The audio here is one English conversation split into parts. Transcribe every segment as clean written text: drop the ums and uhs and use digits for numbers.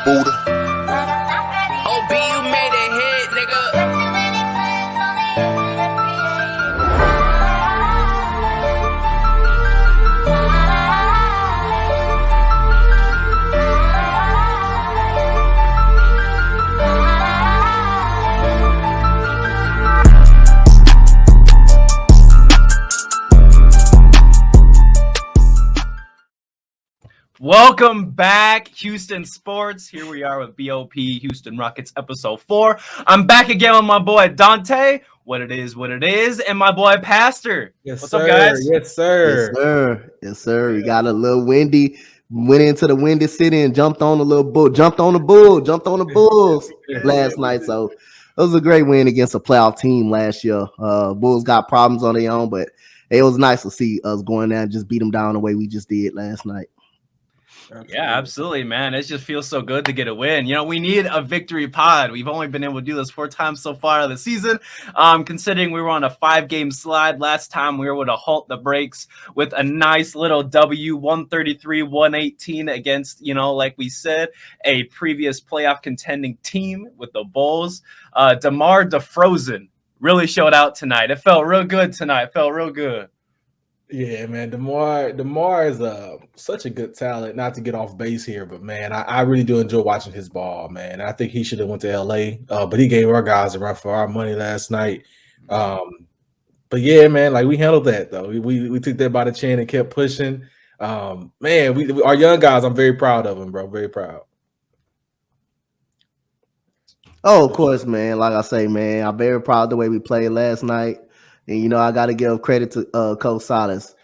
Buddha. OB, you made a hit, nigga. Welcome back, Houston Sports. Here we are with B.O.P. Houston Rockets episode 4. I'm back again with my boy Dante. What it is, and my boy Pastor. Yes, What's sir. up, guys? Yes, sir. Yes, sir. Yes, sir. We got a little windy. Went into the windy city and jumped on the bull. Jumped on the Bulls last night. So it was a great win against a playoff team last year. Bulls got problems on their own, but it was nice to see us going there and just beat them down the way we just did last night. Yeah, absolutely, man. It just feels so good to get a win. You know, we need a victory pod. We've only been able to do this 4 times so far this season. Considering we were on a 5-game slide last time, we were able to halt the breaks with a nice little W, 133-118 against, like we said, a previous playoff contending team with the Bulls. DeMar DeFrozen really showed out tonight. It felt real good tonight. Yeah, man. DeMar is such a good talent. Not to get off base here, but man, I really do enjoy watching his ball, man. I think he should have went to LA, but he gave our guys a run for our money last night. But yeah, man, like we handled that though. We took that by the chin and kept pushing. Man, our young guys, I'm very proud of them, bro. Very proud. Oh, of course, man. Like I say, man, I'm very proud of the way we played last night. And, I got to give credit to Coach Silas.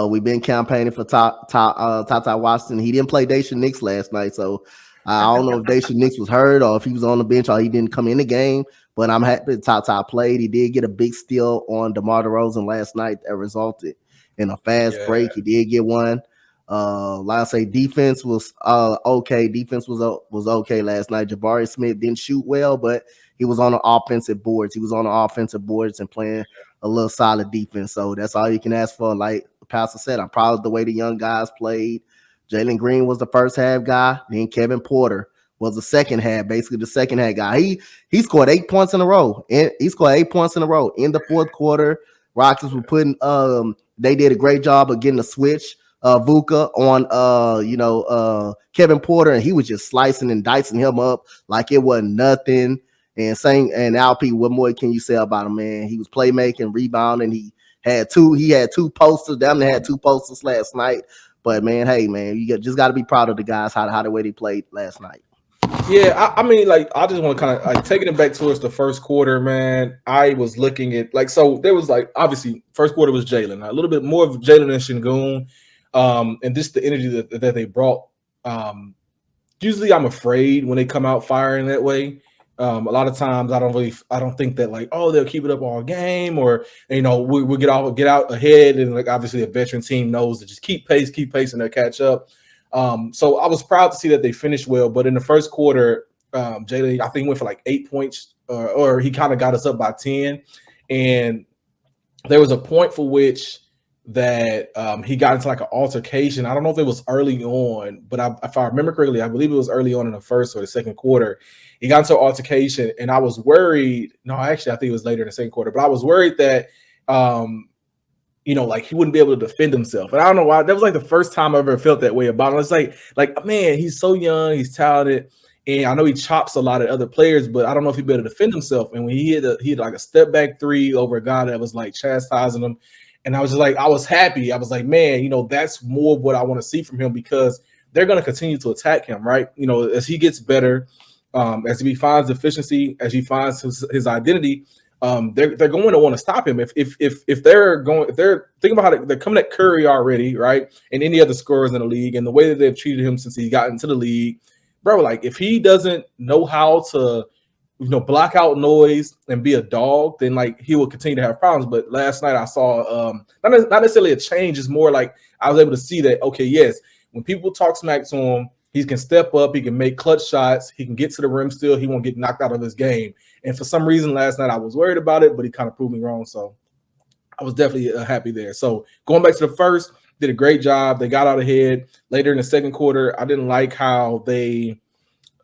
We've been campaigning for TyTy Washington. He didn't play D.Nix last night, so I don't know if D.Nix was hurt or if he was on the bench or he didn't come in the game. But I'm happy TyTy played. He did get a big steal on DeMar DeRozan last night that resulted in a fast break. He did get one. Like I say, defense was okay. Defense was okay last night. Jabari Smith didn't shoot well, but he was on the offensive boards. And playing a little solid defense. So that's all you can ask for. Like the pastor said, I'm proud of the way the young guys played. Jalen Green was the first half guy. Then Kevin Porter was the second half guy. He scored 8 points in a row. And he scored 8 points in a row in the fourth quarter. Rockets were putting they did a great job of getting a switch. Vuka on Kevin Porter, and he was just slicing and dicing him up like it wasn't nothing. And Alp, what more can you say about him, man? He was playmaking, rebounding. He had two posters. Damn, they had 2 posters last night. But man, hey man, you just got to be proud of the guys how the way they played last night. Yeah, I mean, like I just want to kind of like taking it back towards the first quarter, man. I was looking at so there was obviously first quarter was Jalen, a little bit more of Jalen and Şengün, and just the energy that they brought. Usually, I'm afraid when they come out firing that way. A lot of times I don't think that they'll keep it up all game or we get out ahead, and obviously a veteran team knows to just keep pace and they'll catch up. So I was proud to see that they finished well, but in the first quarter, Jalen I think went for 8 points or he kind of got us up by 10, and there was a point for which that he got into an altercation. I don't know if it was early on, but if I remember correctly, I believe it was early on in the first or the second quarter. He got into an altercation, and I was worried. No, actually, I think it was later in the second quarter, but I was worried that, he wouldn't be able to defend himself. And I don't know why. That was the first time I ever felt that way about him. It's man, he's so young, he's talented, and I know he chops a lot of other players, but I don't know if he'd be able to defend himself. And when he hit a step back 3 over a guy that was chastising him. And I was just I was happy. I was man, that's more of what I want to see from him because they're going to continue to attack him, right? As he gets better, as he finds efficiency, as he finds his identity, they're going to want to stop him. If they're thinking about it, they're coming at Curry already, right? And any other scorers in the league, and the way that they've treated him since he got into the league, bro. If he doesn't know how to block out noise and be a dog, then he will continue to have problems. But last night I saw not necessarily a change, it's more I was able to see that, okay, yes, when people talk smack to him, he can step up, he can make clutch shots, he can get to the rim still, he won't get knocked out of his game. And for some reason last night I was worried about it, but he kind of proved me wrong. So I was definitely happy there. So going back to the first, did a great job. They got out ahead. Later in the second quarter, I didn't like how they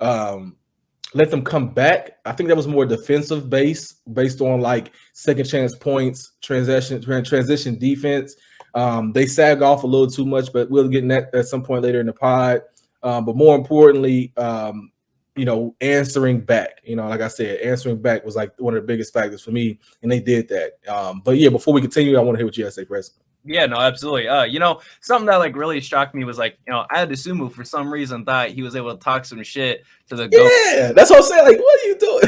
let them come back. I think that was more defensive based on like second chance points, transition defense. They sag off a little too much, but we'll get in that at some point later in the pod. But more importantly, answering back. Like I said, answering back was like one of the biggest factors for me, and they did that. But yeah, before we continue, I want to hear what you have to say, Press. Yeah, no, absolutely. Something that like really shocked me was like, Adasumu for some reason thought he was able to talk some shit to the GOAT. Yeah, that's what I'm saying. Like, what are you doing?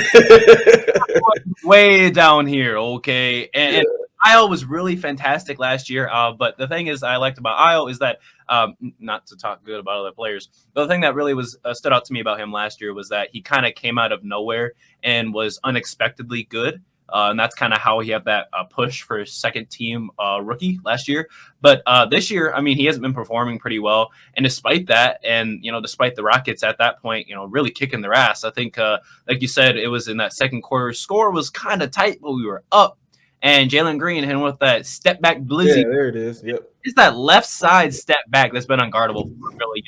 Way down here, okay. And Io was really fantastic last year. But the thing is I liked about Io is that not to talk good about other players, but the thing that really was stood out to me about him last year was that he kind of came out of nowhere and was unexpectedly good. And that's kind of how he had that push for second team rookie last year. But this year, I mean, he hasn't been performing pretty well. And despite that, and, despite the Rockets at that point, really kicking their ass, I think, like you said, it was in that second quarter. Score was kind of tight, but we were up. And Jalen Green hit him with that step back blizzy. Yeah, there it is. Yep. It's that left side step back that's been unguardable for really,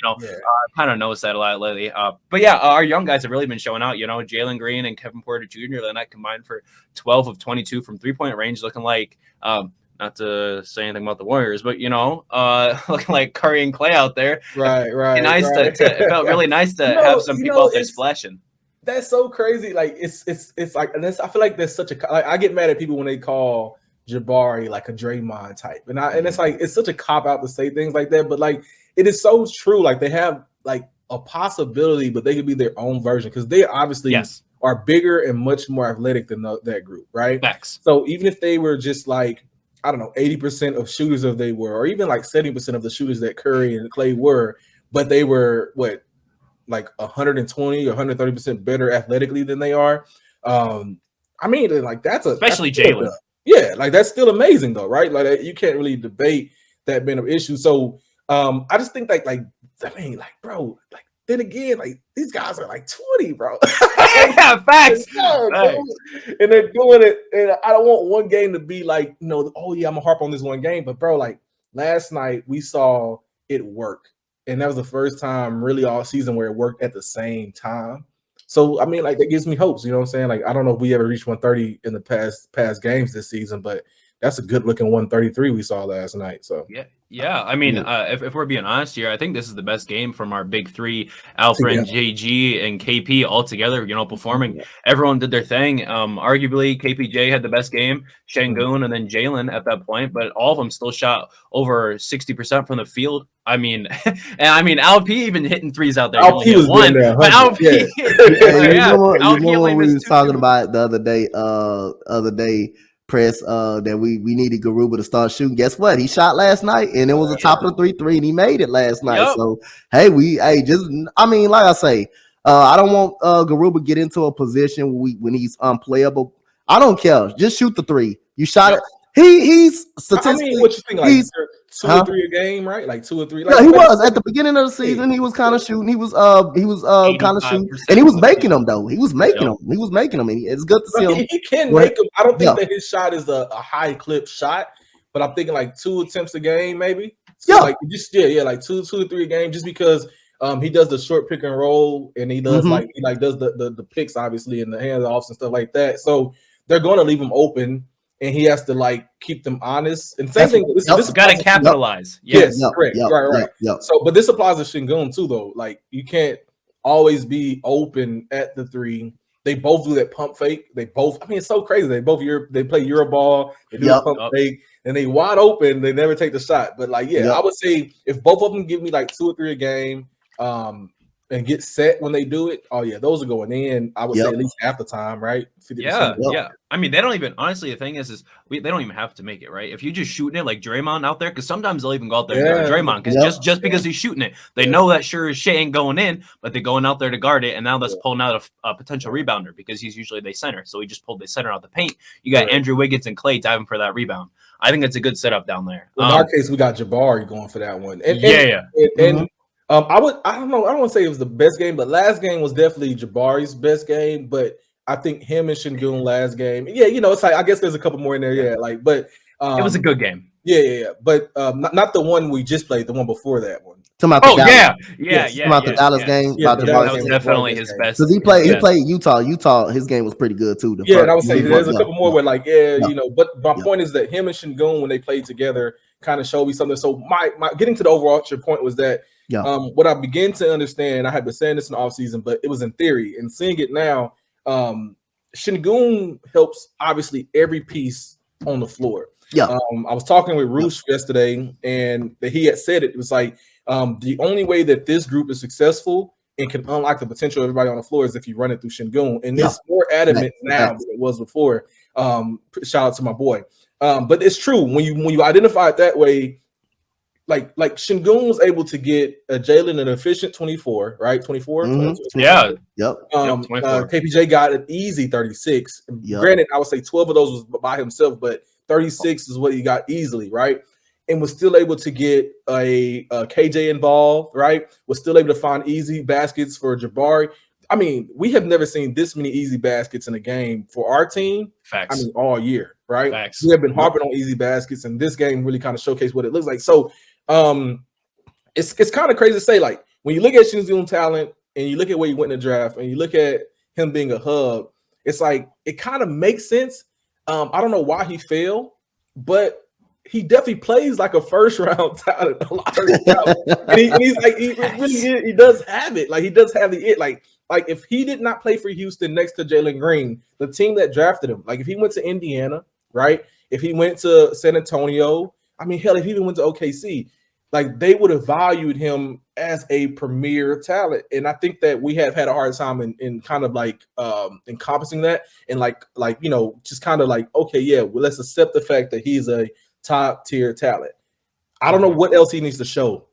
kind of noticed that a lot lately. But yeah, our young guys have really been showing out. Jalen Green and Kevin Porter Jr. That night combined for 12 of 22 from 3-point range, looking like not to say anything about the Warriors, but looking like Curry and Clay out there. Right. Nice right. It felt really nice to have some people out there splashing. That's so crazy. Like it's like, and I feel like there's such a like, I get mad at people when they call Jabari like a Draymond type, and it's like it's such a cop out to say things like that, but like it is so true. Like they have like a possibility, but they could be their own version because they obviously are bigger and much more athletic than that group, right? Facts. So even if they were just like 80% of shooters of they were, or even like 70% of the shooters that Curry and Clay were, but they were like 120 or 130% better athletically than they are. I mean, like that's especially Jalen. Yeah, like that's still amazing though, right? Like you can't really debate that being an issue. So I just think bro, like then again, like these guys are like 20, bro. Yeah, facts. Right. And they're doing it. And I don't want one game to be like, oh yeah, I'm gonna harp on this one game. But bro, like last night we saw it work. And that was the first time really all season where it worked at the same time. So, I mean, like, that gives me hopes. You know what I'm saying? Like, I don't know if we ever reached 130 in the past games this season, but that's a good-looking 133 we saw last night. So Yeah. I mean, if we're being honest here, I think this is the best game from our big three, Alfred, JG, and KP all together, performing. Everyone did their thing. Arguably, KPJ had the best game, Şengün, and then Jalen at that point, but all of them still shot over 60% from the field. I mean, LP even hitting threes out there. LP was one, but LP, what we was talking about the other day, Press, that we needed Garuba to start shooting. Guess what? He shot last night, and it was the top of the 3-3, and he made it last night. Yep. So like I say, I don't want Garuba get into a position when he's unplayable. I don't care. Just shoot the three. You shot it. He's statistically. I mean, what you think? Like 2 or 3 a game, right? Like 2 or 3. Like, he was at the beginning of the season. He was kind of shooting. He was kind of shooting, and he was making them though. He was making them. He was making them. And it's good to see him. He can make them. I don't think that his shot is a high clip shot, but I'm thinking like 2 attempts a game, maybe. So like like 2 or 3 a game, just because he does the short pick and roll, and he does does the picks obviously and the handoffs and stuff like that. So they're going to leave him open. And he has to like keep them honest. And same thing. This got to capitalize. Yes, correct. Right. So, but this applies to Şengün too, though. Like you can't always be open at the 3. They both do that pump fake. They both. I mean, it's so crazy. They play Euroball. They do the pump fake, and they wide open. They never take the shot. But like, I would say if both of them give me like 2 or 3 a game, and get set when they do it, those are going in. I would say at least half the time, right? 50%. Yeah. I mean, they don't even. Honestly, the thing is they don't even have to make it, right? If you just shooting it like Draymond out there, because sometimes they'll even go out there and guard Draymond, because just because he's shooting it, they know that sure as shit ain't going in, but they're going out there to guard it, and now that's pulling out a potential rebounder because he's usually the center, so he just pulled the center out the paint. You got Andrew Wiggins and Clay diving for that rebound. I think it's a good setup down there. In our case, we got Jabari going for that one. And I don't know. I don't want to say it was the best game, but last game was definitely Jabari's best game. But I think him and Şengün last game. Yeah, it's like I guess there's a couple more in there. Yeah, but it was a good game. Yeah. But not the one we just played. The one before that one. Talking about the Dallas. Yes. Talking about the Dallas game. Yeah, About the the Dallas That was game. definitely his best. Because he played Utah. Utah, his game was pretty good too. Yeah, and I would say there's a couple more where like, Yeah. you know, but my point is that him and Şengün, when they played together, kind of showed me something. So my getting to the overarching point was that what I began to understand, I had been saying this in the offseason, but it was in theory, and seeing it now, Şengün helps obviously every piece on the floor. Yeah. I was talking with Roosh yesterday, and he had said it was like the only way that this group is successful and can unlock the potential of everybody on the floor is if you run it through Şengün. And it's more adamant now than it was before. Shout out to my boy. But it's true when you identify it that way, like Şengün was able to get Jalen an efficient 24, right? 24. Mm-hmm. Yeah. Yep. 24. KPJ got an easy 36. Granted, I would say 12 of those was by himself, but 36 is what he got easily, right? And was still able to get a KJ involved, right? Was still able to find easy baskets for Jabari. I mean, we have never seen this many easy baskets in a game for our team. Facts. I mean, all year, right? Facts. We have been harping on easy baskets, and this game really kind of showcased what it looks like. So, it's kind of crazy to say, like, when you look at Şengün's talent and you look at where he went in the draft and you look at him being a hub, it's like it kind of makes sense. I don't know why he failed, but he definitely plays like a first round talent. A lot of and he's like he does have it. Like he does have the it. Like if he did not play for Houston next to Jalen Green, the team that drafted him, like if he went to Indiana, right? If he went to San Antonio, I mean, hell, if he even went to OKC, like they would have valued him as a premier talent. And I think that we have had a hard time in kind of like encompassing that and like you know, just kind of like, okay, yeah, well, let's accept the fact that he's a top tier talent. I don't know what else he needs to show.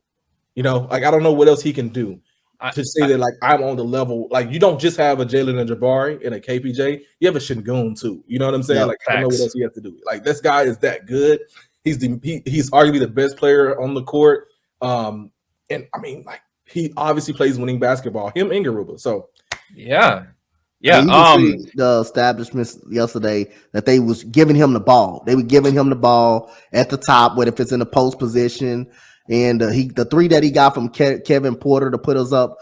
You know, like I don't know what else he can do to say that like I'm on the level. Like you don't just have a Jalen and Jabari and a KPJ, you have a Şengün too. You know what I'm saying? Like I don't know what else he has to do. Like this guy is that good. He's arguably the best player on the court. And I mean, like he obviously plays winning basketball. Him and Garuba. So yeah. See the establishments yesterday that they was giving him the ball. They were giving him the ball at the top, whether if it's in the post position. And the three that he got from Kevin Porter to put us up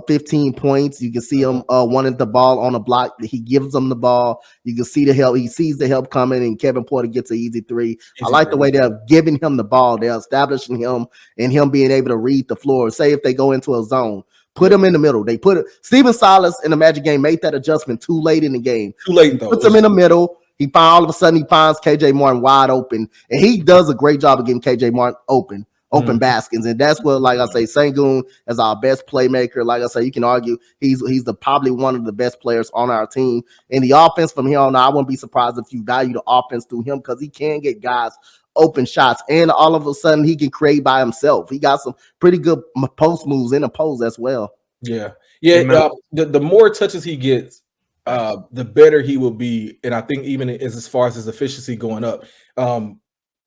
15 points. You can see him wanting the ball on a block. He gives them the ball. You can see the help. He sees the help coming, and Kevin Porter gets an easy three. I like the way they're giving him the ball. They're establishing him and him being able to read the floor. Say if they go into a zone, put him in the middle. They put Steven Silas in the Magic game made that adjustment too late in the game. Too late though. Puts him in the middle. All of a sudden he finds KJ Martin wide open, and he does a great job of getting KJ Martin open baskets. And that's what, like I say, Şengün is our best playmaker. Like I say, you can argue he's probably one of the best players on our team. And the offense from here on out, I wouldn't be surprised if you value the offense through him because he can get guys open shots, and all of a sudden he can create by himself. He got some pretty good post moves in the post as well. Yeah. The more touches he gets, the better he will be. And I think even as far as his efficiency going up,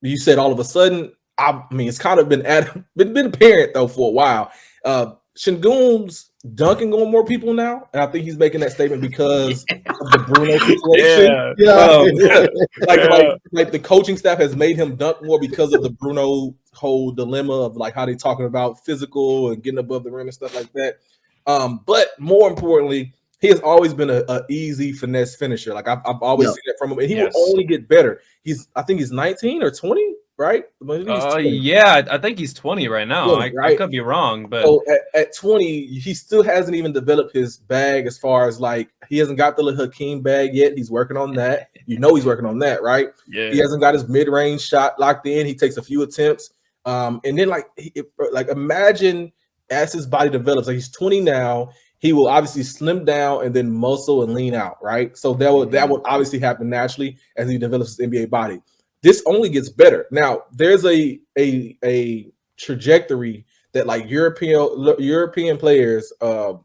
you said all of a sudden. I mean, it's kind of been apparent though for a while. Şengün's dunking on more people now, and I think he's making that statement because of the Bruno situation. Like the coaching staff has made him dunk more because of the Bruno whole dilemma of like how they talking about physical and getting above the rim and stuff like that. But more importantly, he has always been a easy finesse finisher. Like I've always seen that from him, and he will only get better. I think he's 19 or 20. Right? Yeah, I think he's 20 right now. 20, I could be wrong, but so at 20, he still hasn't even developed his bag as far as like he hasn't got the Hakeem bag yet. He's working on that. You know, he's working on that, right? Yeah. He hasn't got his mid-range shot locked in. He takes a few attempts, and then like imagine as his body develops. Like he's 20 now. He will obviously slim down and then muscle and lean out, right? So that will obviously happen naturally as he develops his NBA body. This only gets better. Now, there's a trajectory that like European players,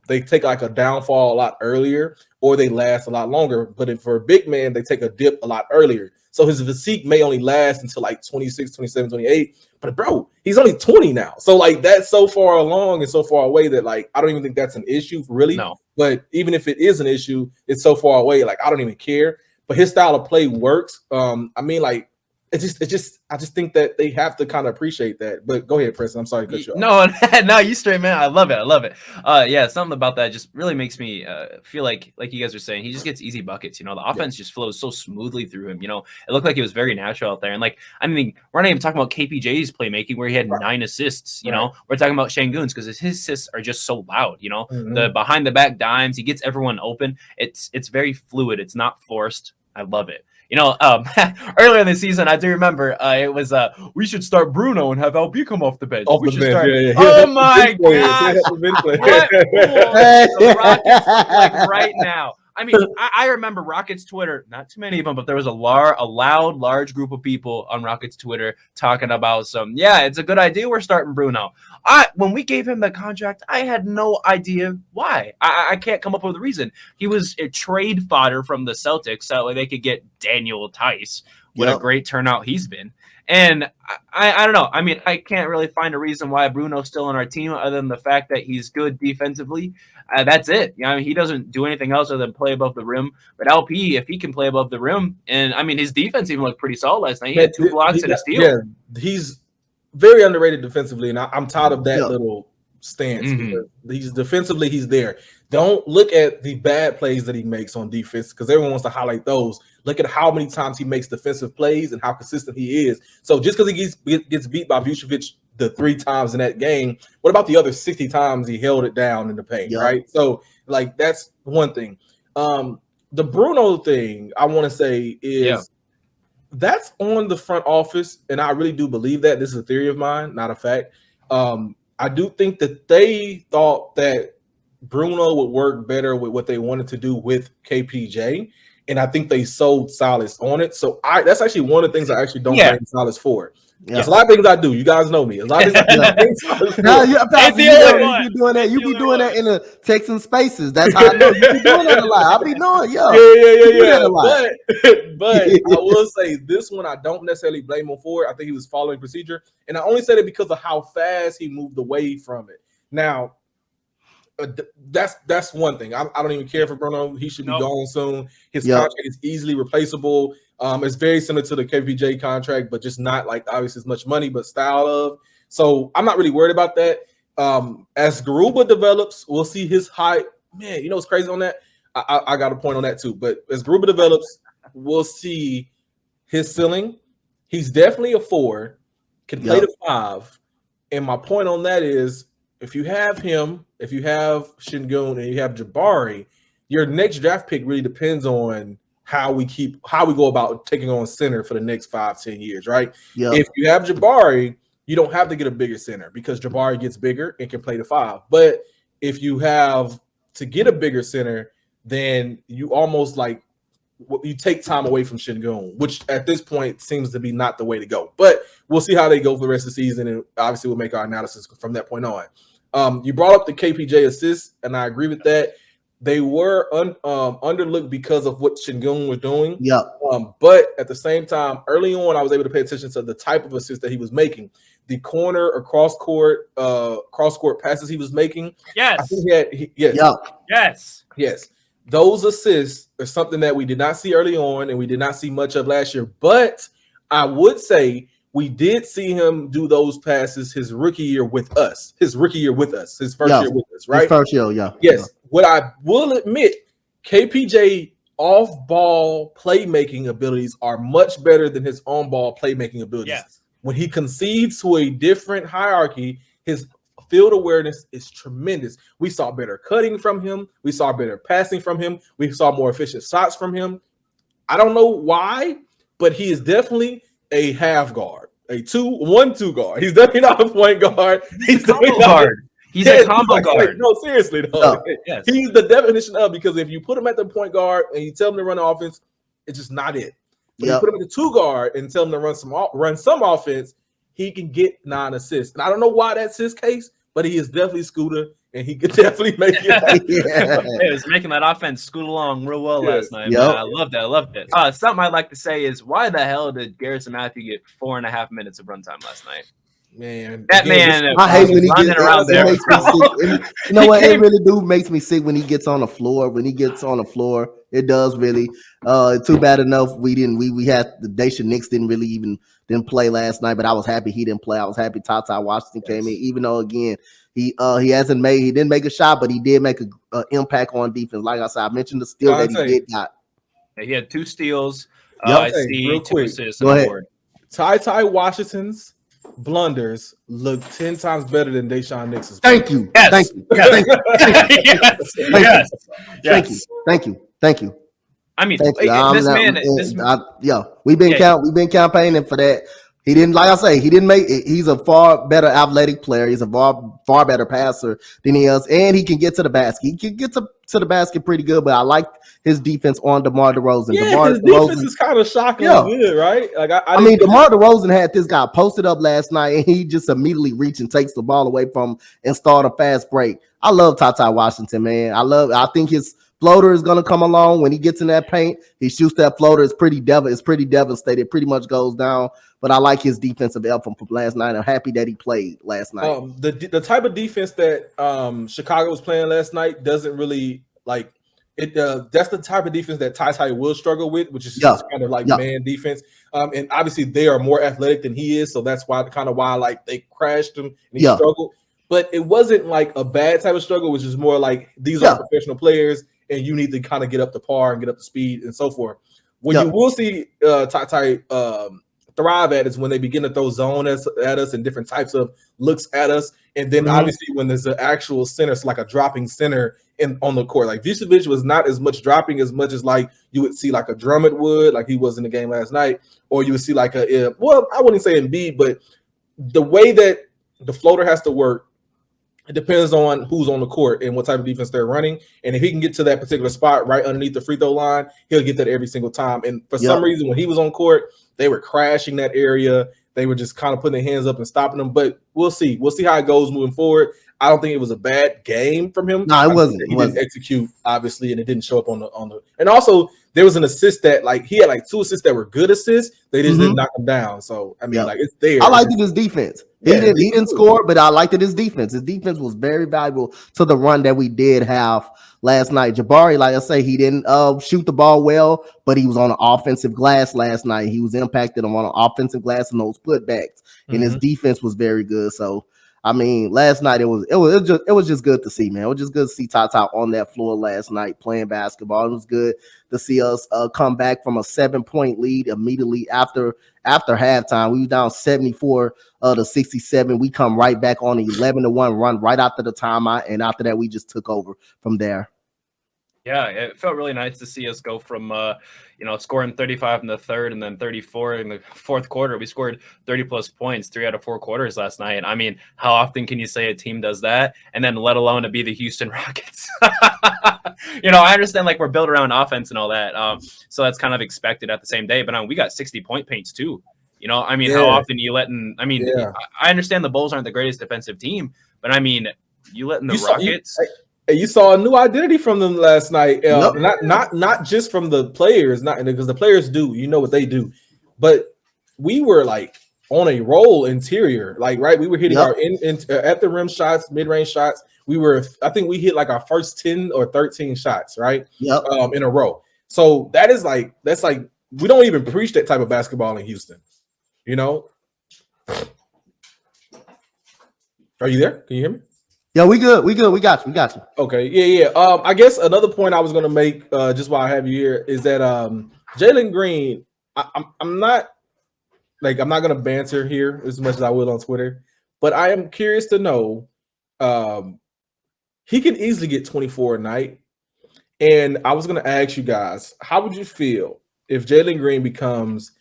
they take like a downfall a lot earlier or they last a lot longer. But for a big man, they take a dip a lot earlier. So his physique may only last until like 26, 27, 28. But bro, he's only 20 now. So like that's so far along and so far away that like I don't even think that's an issue really. No. But even if it is an issue, it's so far away. Like I don't even care. But his style of play works. I mean, like, I just think that they have to kind of appreciate that. But go ahead, Preston. I'm sorry to cut you off. No, no, you straight, man. I love it. Yeah, something about that just really makes me feel like you guys are saying, he just gets easy buckets. You know, the offense just flows so smoothly through him. You know, it looked like it was very natural out there. And like, I mean, we're not even talking about KPJ's playmaking where he had 9 assists. You know, we're talking about Şengün's because his assists are just so loud. You know, the behind the back dimes, he gets everyone open. It's very fluid. It's not forced. I love it. You know, earlier in the season, I do remember it was we should start Bruno and have LB come off the bench. Off we the should bench, start. yeah. Oh my gosh! What the Rockets look like right now? I mean, I remember Rockets Twitter, not too many of them, but there was a loud, large group of people on Rockets Twitter talking about it's a good idea we're starting Bruno. When we gave him the contract, I had no idea why. I can't come up with a reason. He was a trade fodder from the Celtics, so they could get Daniel Tice. What a great turnout he's been. And I don't know. I mean, I can't really find a reason why Bruno's still on our team other than the fact that he's good defensively. That's it. You know, he doesn't do anything else other than play above the rim. But LP, if he can play above the rim, and I mean, his defense even looked pretty solid last night. He had 2 blocks and a steal. Yeah, he's very underrated defensively, and I'm tired of that little stance because he's defensively, he's there. Don't look at the bad plays that he makes on defense because everyone wants to highlight those. Look at how many times he makes defensive plays and how consistent he is. So just because he gets beat by Vucevic the 3 times in that game, what about the other 60 times he held it down in the paint, right? So, like, that's one thing. The Bruno thing, I want to say is that's on the front office, and I really do believe that. This is a theory of mine, not a fact. I do think that they thought that Bruno would work better with what they wanted to do with KPJ, and I think they sold Silas on it. So that's actually one of the things I actually don't blame Silas for. There's a lot of things I do. You guys know me. A lot of things I do. You be doing that. You be doing that in the Texan spaces. That's how I know you be doing that a lot. I be knowing, yeah. But I will say this one, I don't necessarily blame him for it. I think he was following procedure, and I only said it because of how fast he moved away from it. Now, that's one thing. I don't even care for Bruno. He should be gone soon. His contract is easily replaceable. It's very similar to the KPJ contract, but just not like obviously as much money, but style of. So I'm not really worried about that. As Garuba develops, we'll see his height. Man, you know what's crazy on that? I got a point on that too. But as Garuba develops, we'll see his ceiling. He's definitely a 4, can play the 5. And my point on that is, if you have him, if you have Şengün, and you have Jabari, your next draft pick really depends on how we go about taking on center for the next 5-10 years, right? If you have Jabari, you don't have to get a bigger center because Jabari gets bigger and can play the 5. But if you have to get a bigger center, then you almost you take time away from Şengün, which at this point seems to be not the way to go. But we'll see how they go for the rest of the season, and obviously we'll make our analysis from that point on. You brought up the KPJ assists, and I agree with that. They were underlooked because of what Şengün was doing. But at the same time, early on, I was able to pay attention to the type of assist that he was making, the corner or cross court passes he was making. Yes. I think yes. Those assists are something that we did not see early on, and we did not see much of last year. But I would say we did see him do those passes his rookie year with us. His first year with us, right? His first year, Yes. What I will admit, KPJ off-ball playmaking abilities are much better than his on-ball playmaking abilities. Yes. When he concedes to a different hierarchy, his field awareness is tremendous. We saw better cutting from him. We saw better passing from him. We saw more efficient shots from him. I don't know why, but he is definitely a half guard, a 1-2 guard. He's definitely not a point guard. He's definitely guard. He's a combo guard. No, seriously, though. Yes. He's the definition of, because if you put him at the point guard and you tell him to run the offense, it's just not it. But you put him at the 2 guard and tell him to run some offense, he can get 9 assists. And I don't know why that's his case, but he is definitely Scooter, and he could definitely make it. He was making that offense scoot along real well last night. I love that. Something I'd like to say is, why the hell did Garrison Matthew get 4.5 minutes of runtime last night? Man, That again, man, I hate when he running gets around it there. makes me sick. You know He what? It came- really do makes me sick when he gets on the floor. When he gets on the floor, it does really. Too bad enough we didn't. We had the D.Nix didn't play last night, but I was happy he didn't play. I was happy TyTy Washington came in, even though again he didn't make a shot, but he did make a impact on defense. Like I said, I mentioned the steal that he Dante. did got. He had 2 steals. Yep. I Hey, see real 2 quick. assists Go and a ahead. board. TyTy Washington's blunders look 10 times better than D.Nix's. Thank you. Yes. Thank you. Yes. Thank you. Yes. Thank Yes. you. Thank you. Thank you. Thank you. I mean, Thank you. this man, We've been campaigning for that. He didn't, like I say, he didn't make it. He's a far better athletic player. He's a far better passer than he is, and he can get to the basket. He can get to the basket pretty good. But I like his defense on DeMar DeRozan. Yeah, DeMar his DeRozan, defense is kind of shockingly good, right? Like I mean, DeMar DeRozan had this guy posted up last night, and he just immediately reached and takes the ball away from him and start a fast break. I love TyTy Washington, man. I think his floater is going to come along when he gets in that paint. He shoots that floater. It's pretty devastated. It pretty much goes down. But I like his defensive effort from last night. I'm happy that he played last night. The type of defense that Chicago was playing last night doesn't really like it. That's the type of defense that TyTy will struggle with, which is just kind of like man defense. And obviously they are more athletic than he is, so that's why like they crashed him and he struggled. But it wasn't like a bad type of struggle, which is more like these are professional players, and you need to kind of get up to par and get up to speed and so forth. What you will see TyTy thrive at is when they begin to throw zone at us and different types of looks at us. And then obviously when there's an actual center, so like a dropping center on the court. Like Vucevic was not as much dropping as much as like you would see like a Drummond would, like he was in the game last night, or you would see like I wouldn't say Embiid, but the way that the floater has to work, it depends on who's on the court and what type of defense they're running. And if he can get to that particular spot right underneath the free throw line, he'll get that every single time. And for some reason, when he was on court, they were crashing that area. They were just kind of putting their hands up and stopping them. But we'll see. We'll see how it goes moving forward. I don't think it was a bad game from him. No, it wasn't. He didn't execute, obviously, and it didn't show up on the. And also, there was an assist that like he had like 2 assists that were good assists. They just didn't knock him down. So I mean, like it's there. I liked his defense. He didn't score, but I liked his defense. His defense was very valuable to the run that we did have last night. Jabari, like I say, he didn't shoot the ball well, but he was on an offensive glass last night. He was impacted on an offensive glass in those putbacks, and his defense was very good. So I mean, last night it was just good to see, man. It was just good to see TyTy on that floor last night playing basketball. It was good to see us come back from a 7-point lead immediately after halftime. We were down 74 to 67. We come right back on an 11-1 run right after the timeout, and after that we just took over from there. Yeah, it felt really nice to see us go from scoring 35 in the third and then 34 in the fourth quarter. We scored 30 plus points 3 out of 4 quarters last night. I mean, how often can you say a team does that? And then let alone to be the Houston Rockets. I understand like we're built around offense and all that. So that's kind of expected at the same day. But we got 60-point paints too. How often you letting? I understand the Bulls aren't the greatest defensive team, but I mean, you letting the Rockets. You saw a new identity from them last night. Not just from the players, not because the players do, what they do, but we were like on a roll interior, like we were hitting our at the rim shots, mid-range shots. I think we hit like our first 10 or 13 shots, right? In a row. So that's like we don't even preach that type of basketball in Houston. Are you there? Can you hear me? Yeah, we good. We got you. Okay, yeah. I guess another point I was gonna make, just while I have you here, is that Jalen Green. I'm not gonna banter here as much as I would on Twitter, but I am curious to know. He can easily get 24 a night, and I was gonna ask you guys, how would you feel if Jalen Green becomes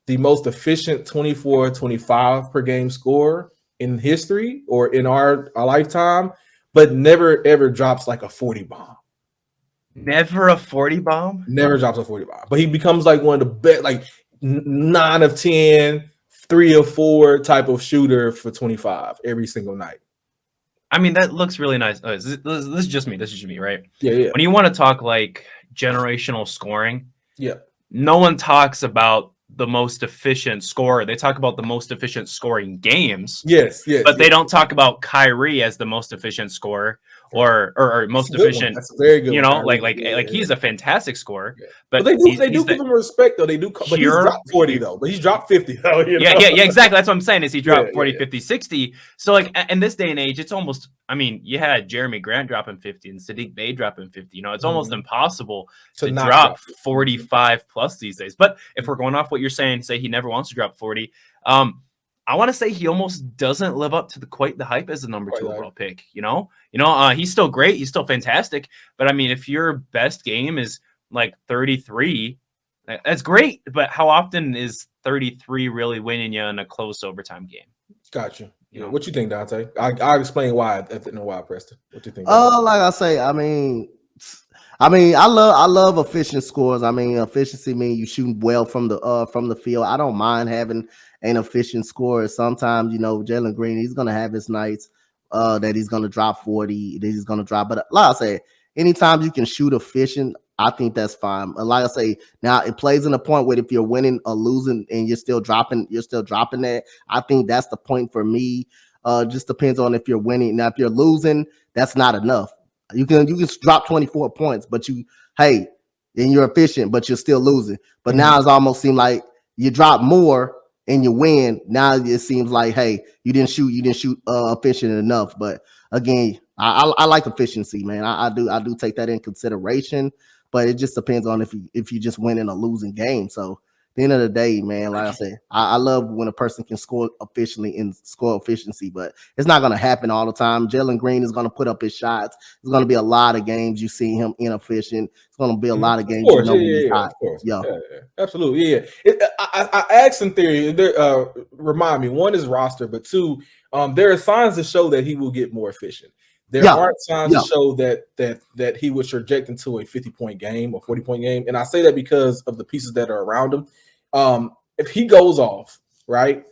the most efficient 24-25 per game scorer in history or in our lifetime, but never ever drops like a 40 bomb? Never a 40 bomb? Never drops a 40 bomb. But he becomes like one of the best, like 9 of 10, 3 of 4 type of shooter for 25 every single night. I mean, that looks really nice. This is just me. This is just me, right? Yeah. When you want to talk like generational scoring, yeah, no one talks about the most efficient scorer. They talk about the most efficient scoring games. Yes, but they don't talk about Kyrie as the most efficient scorer or most efficient. That's a very good. You know, one, like he's a fantastic scorer. Yeah. But they do he's give him respect though. They do, but he's dropped 40 though. But he's dropped 50 though. You know? Yeah, exactly. That's what I'm saying. Is he dropped 40, 50, 60? So like in this day and age, it's almost. I mean, you had Jeremy Grant dropping 50 and Sadiq Bey dropping 50. You know, it's almost impossible to drop 45 plus these days. But if we're going off what you're saying, say he never wants to drop 40. I want to say he almost doesn't live up to quite the hype as the number 2 overall pick. You know, he's still great, he's still fantastic. But I mean, if your best game is like 33, that's great. But how often is 33 really winning you in a close overtime game? Gotcha. Yeah. What you think, Dante? I'll explain why in a while, Preston. What do you think? Like I say, I mean, I love efficient scores. I mean, efficiency means you shooting well from the field. I don't mind having an efficient scorer. Sometimes, you know, Jalen Green, he's gonna have his nights that he's gonna drop 40, that he's gonna drop. But like I say, anytime you can shoot efficient, I think that's fine. Like I say, now it plays in a point where if you're winning or losing and you're still dropping that. I think that's the point for me. Just depends on if you're winning. Now, if you're losing, that's not enough. You can drop 24 points, but and you're efficient, but you're still losing. But now it's almost seemed like you drop more and you win. Now it seems like, hey, you didn't shoot efficient enough. But again, I like efficiency, man. I do take that in consideration, but it just depends on if you just win in a losing game. So at the end of the day, man, like I said, I love when a person can score efficiently and score efficiency, but it's not going to happen all the time. Jalen Green is going to put up his shots. There's going to be a lot of games you see him inefficient. It's going to be a lot of games he's hot. Yeah, absolutely. Yeah. I asked in theory, remind me, one is roster, but two, there are signs to show that he will get more efficient. There aren't signs to show that he would traject into a 50-point game or 40-point game. And I say that because of the pieces that are around him. If he goes off, right,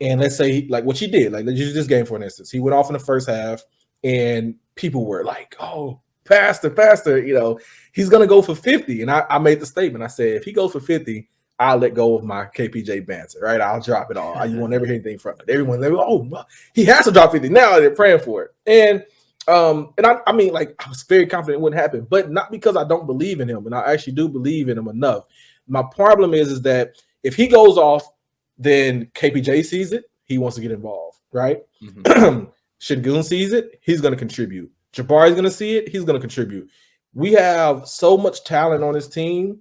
and let's say like what he did, like let's use this game for an instance. He went off in the first half and people were like, oh, faster, you know, he's going to go for 50. And I made the statement. I said, if he goes for 50, I'll let go of my KPJ banter, right? I'll drop it all. You won't never hear anything from it. Everyone, he has to drop 50. Now they're praying for it. And I mean, like, I was very confident it wouldn't happen, but not because I don't believe in him. And I actually do believe in him enough. My problem is that if he goes off, then KPJ sees it. He wants to get involved, right? Şengün sees it. He's going to contribute. Jabari's going to see it. He's going to contribute. We have so much talent on this team.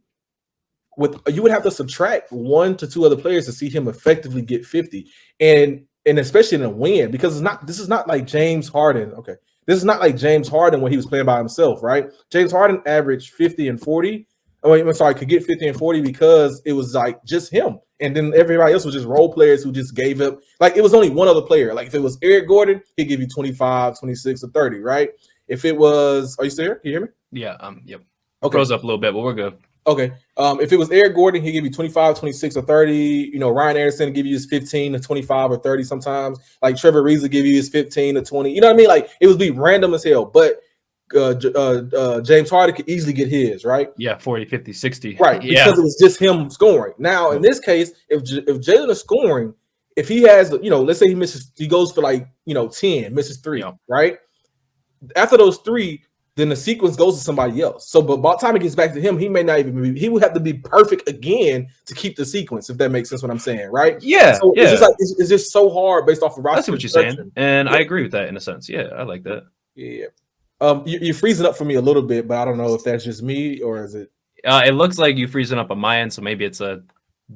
You would have to subtract 1 to 2 other players to see him effectively get 50, and especially in a win, because this is not like James Harden. Okay, this is not like James Harden when he was playing by himself, right? James Harden averaged 50 and 40. Could get 50 and 40 because it was like just him, and then everybody else was just role players who just gave up. Like it was only one other player. Like if it was Eric Gordon, he'd give you 25, 26, or 30, right? If it was, are you still here? Can you hear me? Yeah. Yep. Okay. Froze up a little bit, but we're good. Okay. If it was Eric Gordon, he'd give you 25, 26, or 30. You know, Ryan Anderson give you his 15 to 25 or 30 sometimes. Like Trevor Reeves will give you his 15 to 20. You know what I mean? Like it would be random as hell. But James Harden could easily get his, right? Yeah, 40, 50, 60. Right, because it was just him scoring. Now, in this case, if Jalen is scoring, if he has, you know, let's say he goes for like, 10, misses 3, right? After those 3, then the sequence goes to somebody else. So, but by the time it gets back to him, he may not even be, he would have to be perfect again to keep the sequence, if that makes sense what I'm saying, right? Yeah. So it's just like, it's just so hard based off of roster. That's what you're saying. And I agree with that in a sense. Yeah, I like that. Yeah. You're freezing up for me a little bit, but I don't know if that's just me or is it? It looks like you freezing up on my end, so maybe it's a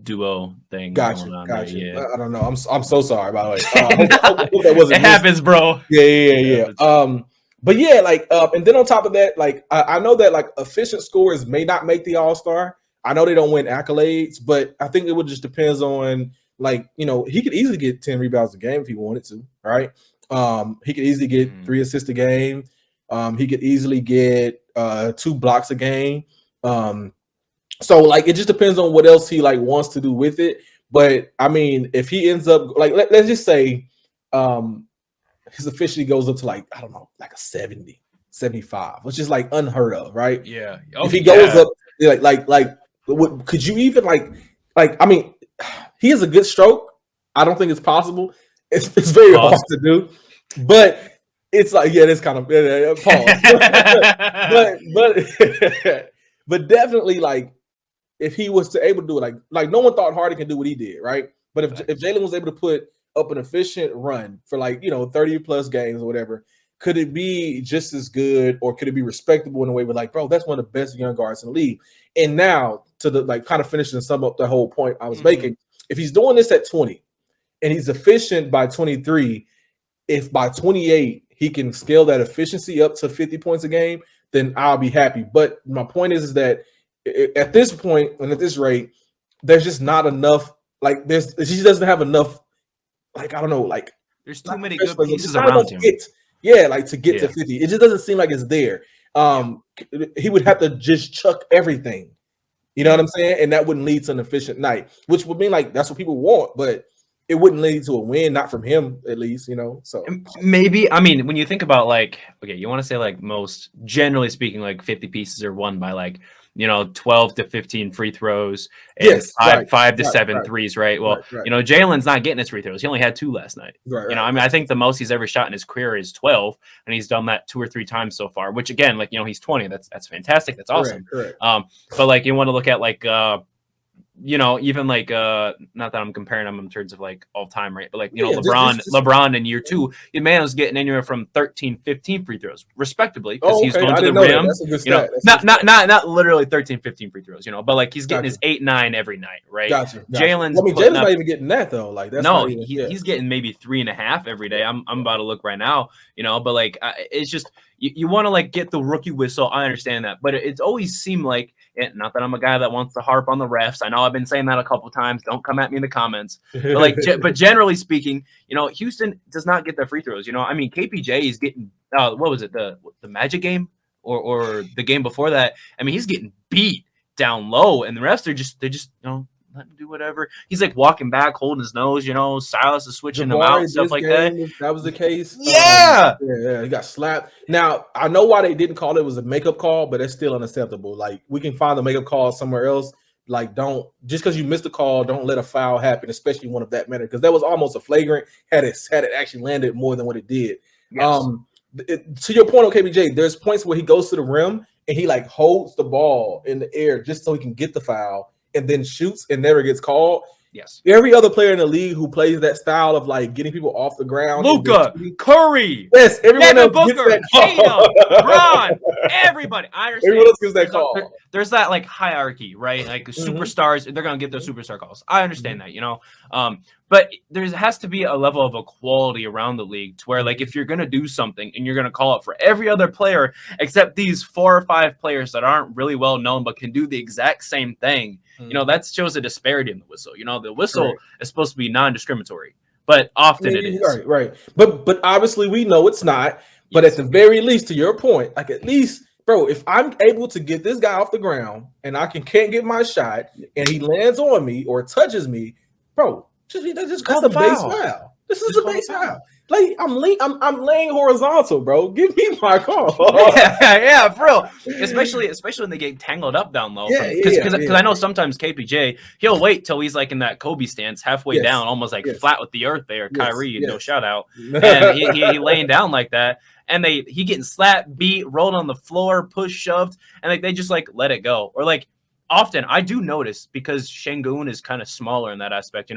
duo thing. Gotcha. Yeah. I don't know. I'm so sorry, by the way. I hope that wasn't it happens, bro. Yeah. But yeah, like, and then on top of that, like, I know that like efficient scorers may not make the All-Star. I know they don't win accolades, but I think it would just depends on, like, he could easily get 10 rebounds a game if he wanted to, right? He could easily get 3 assists a game. He could easily get 2 blocks a game. So like it just depends on what else he like wants to do with it. But I mean, if he ends up like let's just say his efficiency goes up to like, I don't know, like a 70, 75, which is like unheard of, right? Yeah. If he goes up like could you even like I mean, he has a good stroke. I don't think it's possible. It's very hard to do, but it's like it's kind of pause. but definitely like if he was to able to do it, like no one thought Harden can do what he did, right? But if Jalen was able to put up an efficient run for 30 plus games or whatever, could it be just as good or could it be respectable in a way where like, bro, that's one of the best young guards in the league? And now to the like kind of finishing and sum up the whole point I was making, if he's doing this at 20 and he's efficient by 23, if by 28 he can scale that efficiency up to 50 points a game, then I'll be happy. But my point is that at this point and at this rate, there's just not enough. Like he just doesn't have enough. Like I don't know. Like there's too many good pieces around him. To get to 50, it just doesn't seem like it's there. He would have to just chuck everything. You know what I'm saying? And that wouldn't lead to an efficient night, which would mean like that's what people want, but it wouldn't lead to a win, not from him at least. So maybe when you think about like, okay, you want to say like most generally speaking, like 50 pieces are won by like 12 to 15 free throws and five to seven threes, right? Well, Jalen's not getting his free throws. He only had 2 last night. I think the most he's ever shot in his career is 12, and he's done that 2 or 3 times so far, which again, like, he's 20. That's fantastic. That's awesome. Correct. But like, you want to look at like, even like not that I'm comparing them in terms of like all time, right? But like, LeBron in year 2, the man was getting anywhere from 13, 15 free throws, respectively, because he's going to the rim. That's a good stat. Not literally 13, 15 free throws, but like he's getting his 8, 9 every night, right? Gotcha. Jalen's not even getting that though. Like that's he's getting maybe 3.5 every day. I'm about to look right now, but like it's just you want to like get the rookie whistle. I understand that, but it's always seemed like, not that I'm a guy that wants to harp on the refs. I know I've been saying that a couple times. Don't come at me in the comments. But like, but generally speaking, Houston does not get the free throws. KPJ is getting what was it, the Magic game or the game before that? He's getting beat down low, and the refs they just let him do whatever. He's like walking back, holding his nose. Silas is switching him out, stuff like that. If that was the case. Yeah, he got slapped. Now I know why they didn't call it was a makeup call, but it's still unacceptable. Like we can find the makeup call somewhere else. Like don't just because you missed the call, don't let a foul happen, especially one of that matter, because that was almost a flagrant. Had it actually landed more than what it did. Yes. To your point on KBJ, there's points where he goes to the rim and he like holds the ball in the air just so he can get the foul, and then shoots and never gets called. Yes. Every other player in the league who plays that style of like getting people off the ground. Luka, Curry. Yes, everyone else Booker, gets that call. Ron, everybody. I understand. Everyone else gets that call. There's that like hierarchy, right? Like superstars, they're gonna get their superstar calls. I understand that, but there has to be a level of equality around the league to where, like, if you're gonna do something and you're gonna call it for every other player except these 4 or 5 players that aren't really well known but can do the exact same thing, that shows a disparity in the whistle. The whistle is supposed to be non-discriminatory, but often it is. Right. But obviously we know it's not. But at the very least, to your point, like at least, bro, if I'm able to get this guy off the ground and I can't get my shot and he lands on me or touches me, bro, just call the base foul. This is a base foul. Like I'm laying horizontal, bro. Give me my call. yeah, for real. Especially when they get tangled up down low. Because I know sometimes KPJ, he'll wait till he's like in that Kobe stance, halfway down, almost like flat with the earth there. Kyrie, no shout out, and he laying down like that, and he getting slapped, beat, rolled on the floor, pushed, shoved, and like they just like let it go, or like. Often, I do notice, because Şengün is kind of smaller in that aspect.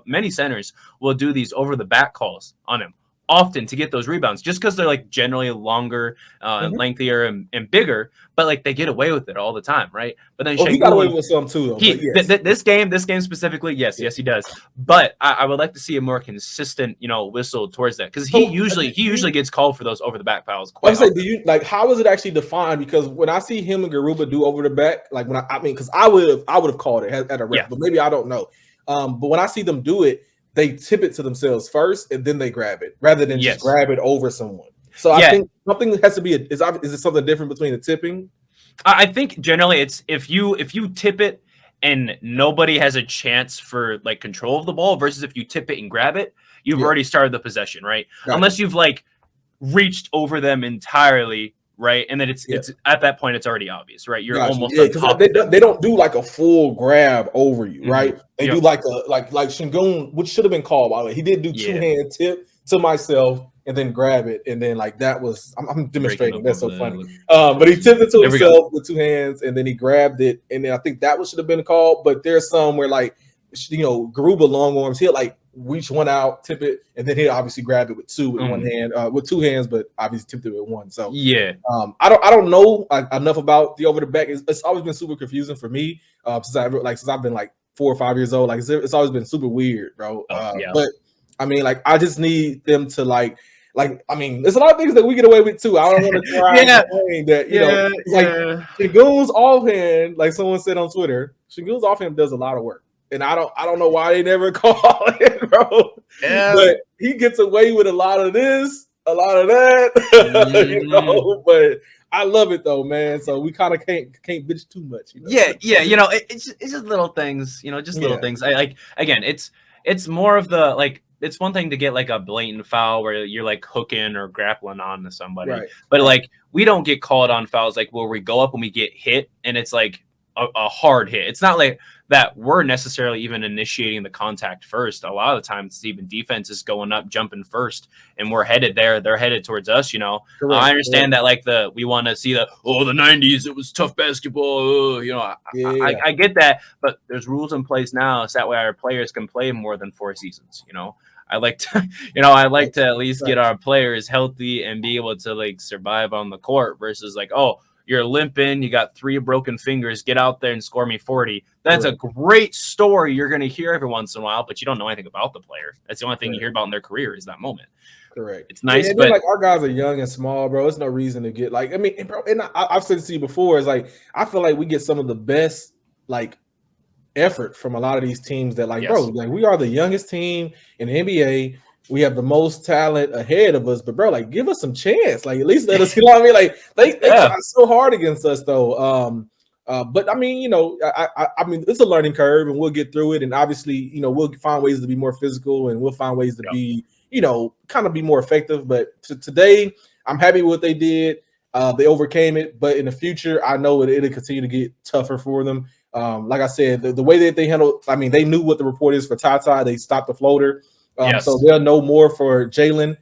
Many centers will do these over the back calls on him often to get those rebounds, just because they're like generally longer, lengthier, and bigger. But like they get away with it all the time, right? But then he got away with some too. Though, this game specifically, yes, he does. But I would like to see a more consistent, whistle towards that, because he usually gets called for those over the back fouls. I say, do you like how is it actually defined? Because when I see him and Garuba do over the back, like because I would have called it at a ref, but maybe I don't know. But when I see them do it, they tip it to themselves first and then they grab it rather than just grab it over someone. So I think something has to be is it something different between the tipping? I think generally it's if you tip it and nobody has a chance for like control of the ball versus if you tip it and grab it, you've already started the possession, right? Unless you've like reached over them entirely right? And then it's at that point it's already obvious, right? You're almost on top. They don't do like a full grab over you, right? They do like a like Shingun, which should have been called, by the way. He did do 2-hand tip to myself and then grab it, and then like that was I'm demonstrating. That's so funny. But he tipped it to himself with 2 hands, and then he grabbed it, and then I think that should have been called. But there's some where like Garuba long arms, he'll like reach one out, tip it, and then he'll obviously grab it with 1 hand, with 2 hands, but obviously tipped it with 1. So I don't know enough about the over the back. It's always been super confusing for me since I've been like 4 or 5 years old. Like it's always been super weird, bro. But I mean, like I just need them to like I mean, there's a lot of things that we get away with too. I don't want to try that like Shingun's offhand, like someone said on Twitter, Shingun's offhand does a lot of work. And I don't know why they never call it, bro. Yeah. But he gets away with a lot of this, a lot of that, But I love it though, man. So we kind of can't bitch too much. It's just little things, just little things. I like again, it's more of the like. It's one thing to get like a blatant foul where you're like hooking or grappling on to somebody, but like we don't get called on fouls like where we go up and we get hit and it's like a hard hit. It's not like that we're necessarily even initiating the contact first. A lot of the times it's even defense is going up, jumping first, and we're headed there. They're headed towards us, I understand that like we want to see the 90s, it was tough basketball. I get that, but there's rules in place now so that way our players can play more than 4 seasons, I like to, I like to at least get our players healthy and be able to like survive on the court versus like, you're limping, you got 3 broken fingers, get out there and score me 40. That's a great story you're going to hear every once in a while, but you don't know anything about the player. That's the only thing you hear about in their career is that moment. Correct. It's nice, but like our guys are young and small, bro. There's no reason to get like, I mean, bro, and I've said this to you before, is like, I feel like we get some of the best like effort from a lot of these teams that like, bro, like we are the youngest team in the NBA. We have the most talent ahead of us, but bro, like give us some chance. Like at least let us, what I mean? Like they try so hard against us though. But I mean, I mean, it's a learning curve and we'll get through it. And obviously, we'll find ways to be more physical and we'll find ways to be, kind of be more effective. But today I'm happy with what they did. They overcame it, but in the future, I know it'll continue to get tougher for them. Like I said, the way that they handled, I mean, they knew what the report is for TyTy. They stopped the floater. So they'll know more for Jalen.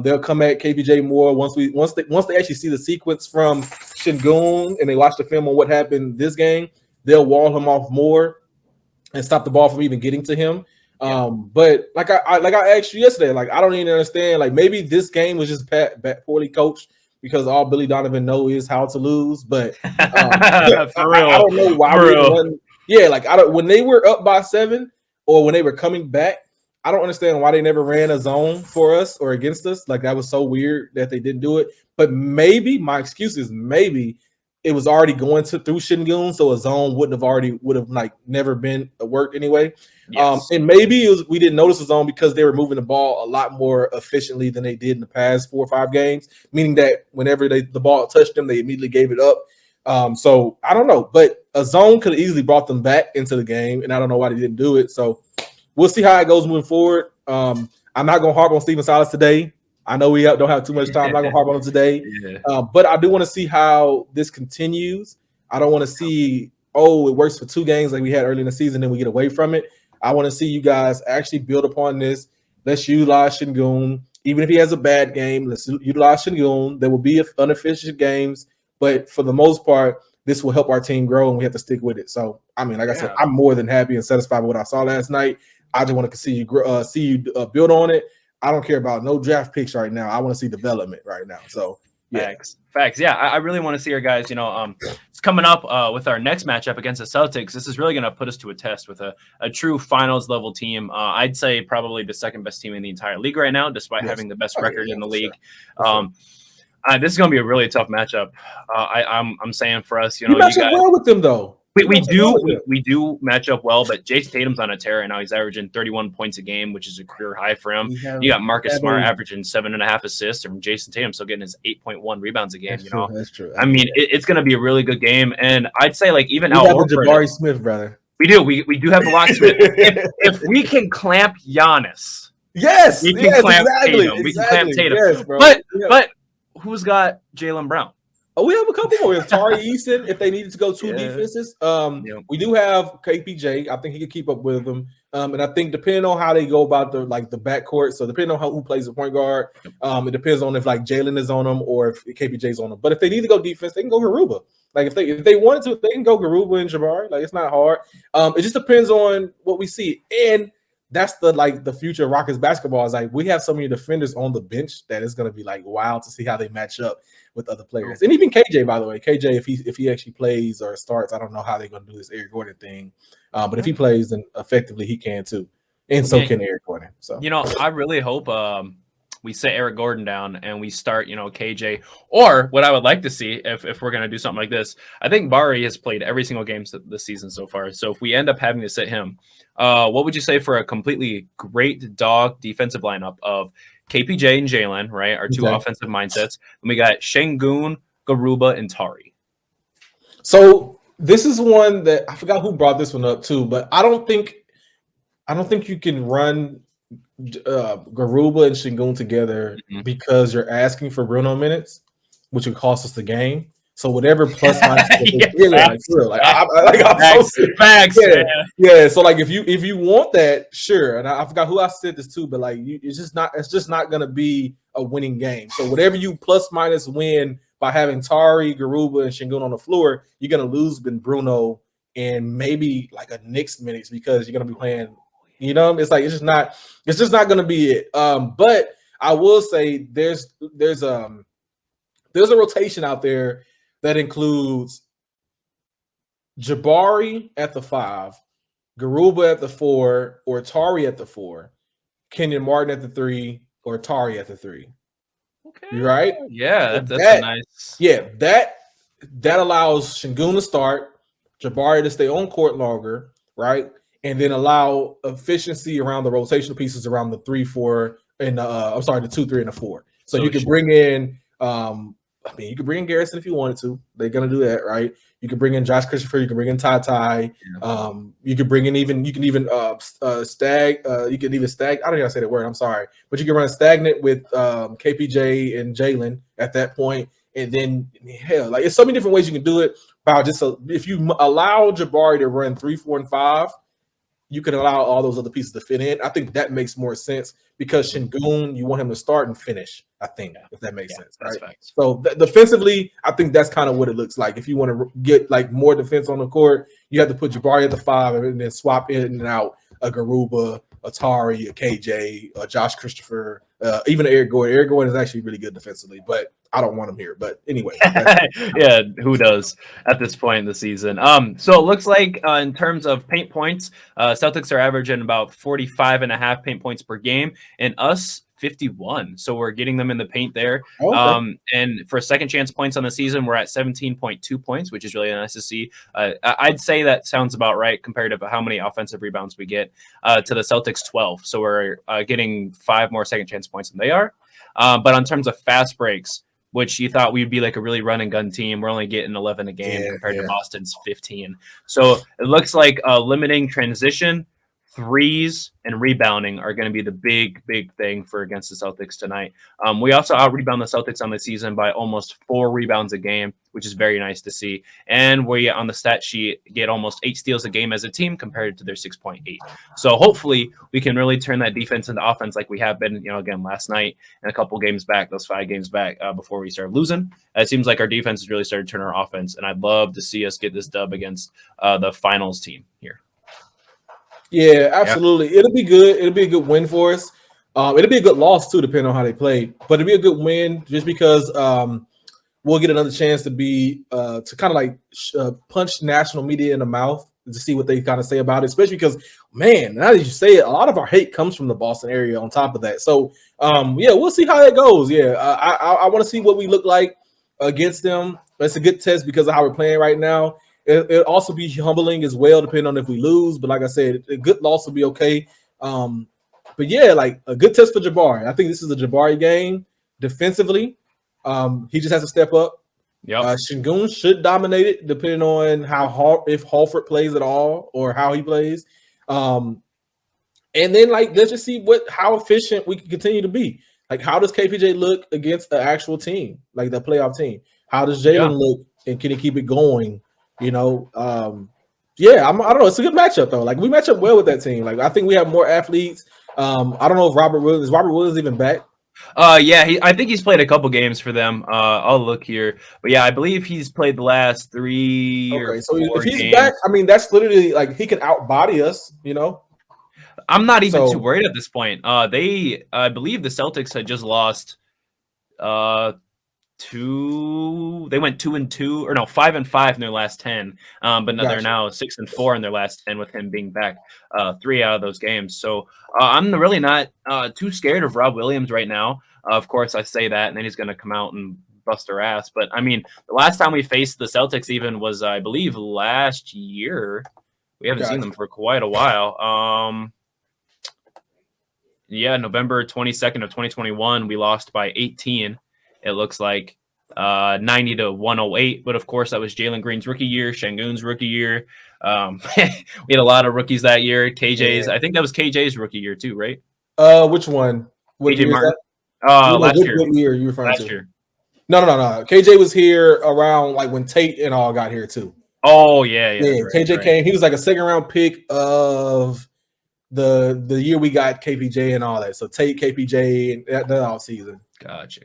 They'll come at KPJ more once they actually see the sequence from Shingun and they watch the film on what happened this game. They'll wall him off more and stop the ball from even getting to him. But like I asked you yesterday, like I don't even understand. Like maybe this game was just poorly coached because all Billy Donovan knows is how to lose. But I don't know why we won. When they were up by 7 or when they were coming back. I don't understand why they never ran a zone for us or against us. Like that was so weird that they didn't do it. But maybe my excuse is maybe it was already going through Shingun, so a zone would have like never been worked anyway. And maybe we didn't notice a zone because they were moving the ball a lot more efficiently than they did in the past 4 or 5 games. Meaning that whenever the ball touched them, they immediately gave it up. So I don't know, but a zone could have easily brought them back into the game, and I don't know why they didn't do it. So. We'll see how it goes moving forward. I'm not going to harp on Stephen Silas today. I know we don't have too much time. I'm not going to harp on him today. But I do want to see how this continues. I don't want to see, it works for 2 games like we had early in the season, then we get away from it. I want to see you guys actually build upon this. Let's utilize Shingun. Even if he has a bad game, let's utilize Shingun. There will be unofficial games. But for the most part, this will help our team grow, and we have to stick with it. So, I mean, like I said, I'm more than happy and satisfied with what I saw last night. I just want to see you build on it. I don't care about no draft picks right now. I want to see development right now. So, Facts. Yeah, I really want to see our guys. It's coming up with our next matchup against the Celtics. This is really going to put us to a test with a true finals level team. I'd say probably the second best team in the entire league right now, despite having the best record in the league. This is going to be a really tough matchup. I'm saying for us, you match up well with them though. We do match up well, but Jason Tatum's on a tear right now. He's averaging 31 points a game, which is a career high for him. You got Marcus Smart averaging 7.5 assists, and Jason Tatum still getting his 8.1 rebounds a game. That's true. I mean, it's going to be a really good game, and I'd say like even Al Horford, Jabari Smith, brother. We do. We do have the locksmith. if we can clamp Giannis, we can clamp Tatum. We can clamp Tatum. Yes, bro. But who's got Jaylen Brown? Oh, we have a couple more. Tari Eason, if they needed to go two defenses. We do have KPJ. I think he could keep up with them. And I think depending on how they go about the backcourt, so depending on who plays the point guard, it depends on if like Jalen is on them or if KPJ's on them. But if they need to go defense, they can go Garuba. Like if they wanted to, they can go Garuba and Jabari. Like it's not hard. It just depends on what we see. And that's the future of Rockets basketball is like we have so many defenders on the bench that it's going to be like wild to see how they match up with other players. And even KJ, by the way, KJ, if he actually plays or starts, I don't know how they're going to do this Eric Gordon thing. But if he plays, then effectively he can too. And so can Eric Gordon. So I really hope we set Eric Gordon down and we start, KJ. Or what I would like to see if we're going to do something like this, I think Bari has played every single game this season so far. So if we end up having to sit him, what would you say for a completely great dog defensive lineup of KPJ and Jalen, right? Our two offensive mindsets. And we got Şengün, Garuba, and Tari. So this is one that I forgot who brought this one up too, but I don't think you can run Garuba and Şengün together because you're asking for Bruno minutes, which would cost us the game. So whatever plus minus, facts. Yeah. So like if you want that, sure. And I forgot who I said this to, but like it's just not gonna be a winning game. So whatever you plus minus win by having Tari, Garuba, and Şengün on the floor, you're gonna lose Ben Bruno and maybe like a Knicks minutes because you're gonna be playing. It's like it's just not gonna be it. But I will say there's a rotation out there that includes Jabari at the 5, Garuba at the 4, or Tari at the 4, Kenyon Martin at the 3, or Tari at the 3. Okay. You right? Yeah, that's a nice. Yeah, that allows Şengün to start, Jabari to stay on court longer, right? And then allow efficiency around the rotational pieces around the 3, 4, and the 2, 3, and the 4. So you could bring in you could bring in Garrison if you wanted to. They're gonna do that, right? You can bring in Josh Christopher. You can bring in TyTy. You can bring in Stag. You can even Stag. I don't know how to say that word. I'm sorry, but you can run stagnant with KPJ and Jalen at that point, and then hell, like it's so many different ways you can do it. If you allow Jabari to run 3, 4, and 5. You can allow all those other pieces to fit in. I think that makes more sense because Şengün, you want him to start and finish, I think, if that makes sense. Right? So defensively, I think that's kind of what it looks like. If you want to get like more defense on the court, you have to put Jabari at the 5 and then swap in and out a Garuba, a Tari, a KJ, a Josh Christopher, even Eric Gordon. Eric Gordon is actually really good defensively, but I don't want him here. But anyway. Yeah, who does at this point in the season? So it looks like in terms of paint points, Celtics are averaging about 45.5 paint points per game, and us 51. So we're getting them in the paint there. Okay. And for second chance points on the season, we're at 17.2 points, which is really nice to see. I'd say that sounds about right compared to how many offensive rebounds we get to the Celtics 12. So we're getting 5 more second chance points than they are. But in terms of fast breaks, which you thought we'd be like a really run and gun team, we're only getting 11 a game compared to Boston's 15. So it looks like limiting transition, threes, and rebounding are going to be the big thing for against the Celtics tonight. We also out-rebound the Celtics on the season by almost 4 rebounds a game, which is very nice to see. And we, on the stat sheet, get almost 8 steals a game as a team compared to their 6.8. So hopefully we can really turn that defense into offense like we have been, again, last night and a couple games back, those 5 games back before we started losing. It seems like our defense has really started to turn our offense, and I'd love to see us get this dub against the finals team here. Yeah, absolutely. It'll be good. It'll be a good win for us. It'll be a good loss too, depending on how they play. But it'll be a good win just because we'll get another chance to be to kind of like punch national media in the mouth to see what they kind of say about it. Especially because, man, now that you say it, a lot of our hate comes from the Boston area. On top of that, so we'll see how that goes. Yeah, I want to see what we look like against them. It's a good test because of how we're playing right now. It'll also be humbling as well, depending on if we lose. But like I said, a good loss will be okay. But yeah, like a good test for Jabari. I think this is a Jabari game defensively. He just has to step up. Şengün should dominate it, depending on if Halford plays at all or how he plays. And then let's just see how efficient we can continue to be. Like, how does KPJ look against an actual team, like the playoff team? How does Jalen look, and can he keep it going? You know, yeah, I don't know. It's a good matchup though. Like we match up well with that team. Like I think we have more athletes. I don't know if Robert Williams even back? Yeah, I think he's played a couple games for them. I'll look here, but yeah, I believe he's played the last 3 or 4 so if he's games. back, I mean that's literally like he can outbody us. You know, I'm not even too worried at this point. I believe the Celtics had just lost. They went 2-2 or no 5-5 in their last 10, but no, they're now 6-4 in their last 10 with him being back 3 out of those games. So I'm really not too scared of Rob Williams right now. Of course, I say that, and then he's going to come out and bust our ass. But I mean, the last time we faced the Celtics even was, I believe, last year. We haven't seen them for quite a while. Yeah, November 22nd of 2021, we lost by 18. It looks like 90-108, but of course that was Jalen Green's rookie year, Şengün's rookie year. We had a lot of rookies that year. KJ's, I think that was KJ's rookie year too, right? Which one? What KJ year Martin. Last year. What year are you referring to? Last year. No. KJ was here around like when Tate and all got here too. Oh yeah. KJ came. He was like a second round pick of the year we got KPJ and all that. So Tate, KPJ, and that all season. Gotcha.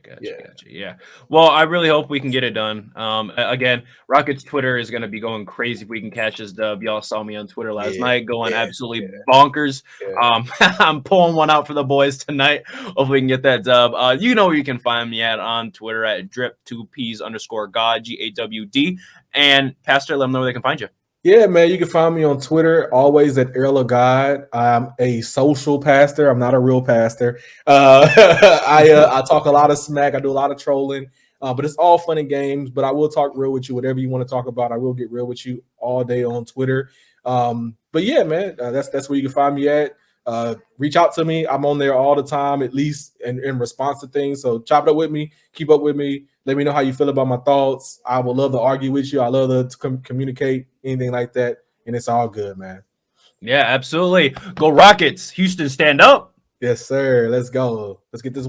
Yeah. Well, I really hope we can get it done. Again, Rockets Twitter is going to be going crazy if we can catch this dub. Y'all saw me on Twitter last night going absolutely bonkers. I'm pulling one out for the boys tonight. Hopefully we can get that dub. You know where you can find me at on Twitter at drip2ps_god, GAWD. And Pastor, let them know where they can find you. Yeah, man, you can find me on Twitter, always at Earl of God. I'm a social pastor. I'm not a real pastor. I talk a lot of smack. I do a lot of trolling, but it's all fun and games. But I will talk real with you. Whatever you want to talk about, I will get real with you all day on Twitter. But yeah, man, that's where you can find me at. Reach out to me. I'm on there all the time, at least in response to things. So chop it up with me. Keep up with me. Let me know how you feel about my thoughts. I would love to argue with you. I love to communicate, anything like that. And it's all good, man. Yeah, absolutely. Go Rockets. Houston, stand up. Yes, sir. Let's go. Let's get this.